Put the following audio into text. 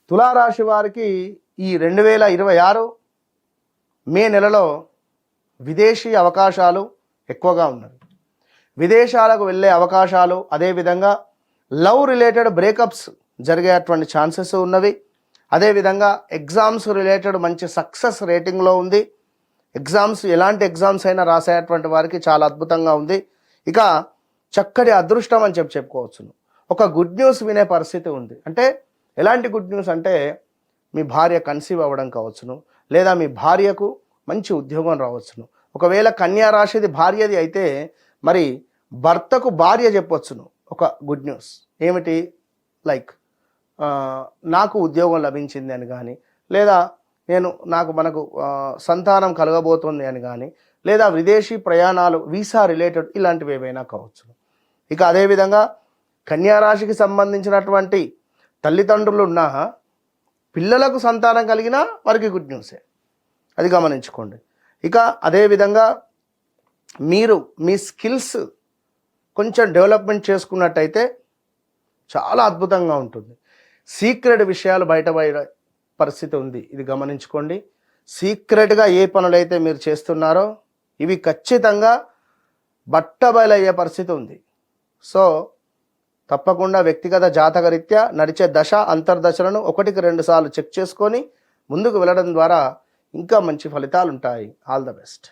తులారాశి వారికి ఈ 2026 మే నెలలో విదేశీ అవకాశాలు ఎక్కువగా ఉన్నవి. విదేశాలకు వెళ్ళే అవకాశాలు, అదేవిధంగా లవ్ రిలేటెడ్ బ్రేకప్స్ జరిగేటువంటి ఛాన్సెస్ ఉన్నవి. అదేవిధంగా ఎగ్జామ్స్ రిలేటెడ్ మంచి సక్సెస్ రేటింగ్లో ఉంది. ఎగ్జామ్స్ ఎలాంటి ఎగ్జామ్స్ అయినా రాసేటువంటి వారికి చాలా అద్భుతంగా ఉంది. ఇక చక్కటి అదృష్టం అని చెప్పుకోవచ్చును. ఒక గుడ్ న్యూస్ వినే పరిస్థితి ఉంది. అంటే ఎలాంటి గుడ్ న్యూస్ అంటే మీ భార్య కన్సీవ్ అవ్వడం కావచ్చును, లేదా మీ భార్యకు మంచి ఉద్యోగం రావచ్చును. ఒకవేళ కన్యా రాశిది భార్యది అయితే మరి భర్తకు భార్య చెప్పొచ్చును ఒక గుడ్ న్యూస్. ఏమిటి? లైక్ నాకు ఉద్యోగం లభించింది అని కానీ, లేదా మనకు సంతానం కలగబోతుంది అని కానీ, లేదా విదేశీ ప్రయాణాలు వీసా రిలేటెడ్ ఇలాంటివి ఏవైనా కావచ్చు. ఇక అదేవిధంగా కన్యారాశికి సంబంధించినటువంటి తల్లిదండ్రులు ఉన్న పిల్లలకు సంతానం కలిగినా వారికి గుడ్ న్యూసే, అది గమనించుకోండి. ఇక అదేవిధంగా మీరు మీ స్కిల్స్ కొంచెం డెవలప్మెంట్ చేసుకున్నట్టయితే చాలా అద్భుతంగా ఉంటుంది. సీక్రెట్ విషయాలు బయట పరిస్థితి ఉంది, ఇది గమనించుకోండి. సీక్రెట్గా ఏ పనులైతే మీరు చేస్తున్నారో ఇవి ఖచ్చితంగా బట్టబయలయ్యే పరిస్థితి ఉంది. సో తప్పకుండా వ్యక్తిగత జాతకరీత్యా నడిచే దశ అంతర్దశలను 1-2 సార్లు చెక్ చేసుకొని ముందుకు వెళ్ళడం ద్వారా ఇంకా మంచి ఫలితాలు ఉంటాయి. All the best.